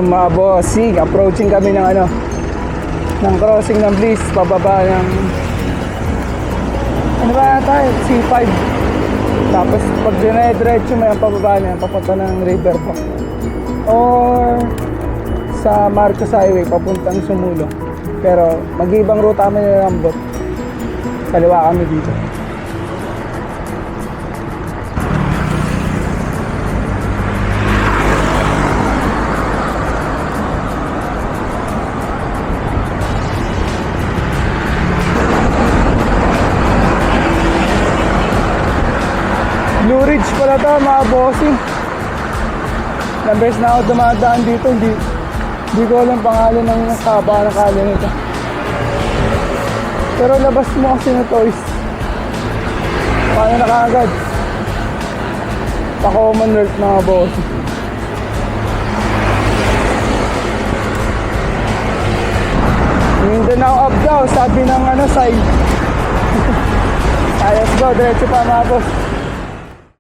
mga bossing, approaching kami ng ng crossing ng Bliss, pababa ng ano ba tayo, C5. Tapos pag dinediretso mo yung pababa niya, papunta ng river po, or sa Marcos Highway papuntang Sumulo. Pero mag-ibang ruta kami nilambot, kaliwa kami dito. Blue Ridge pala to mga bossing. Ilang beses na ako dumadaan dito, hindi ko alam pangalan ng haba ng kala nito. Pero labas mo kasi na to is paano na kaagad pa Commonwealth mga bossing. Mindanao up daw, sabi ng sign. Ayos go, diretso pa mga boss.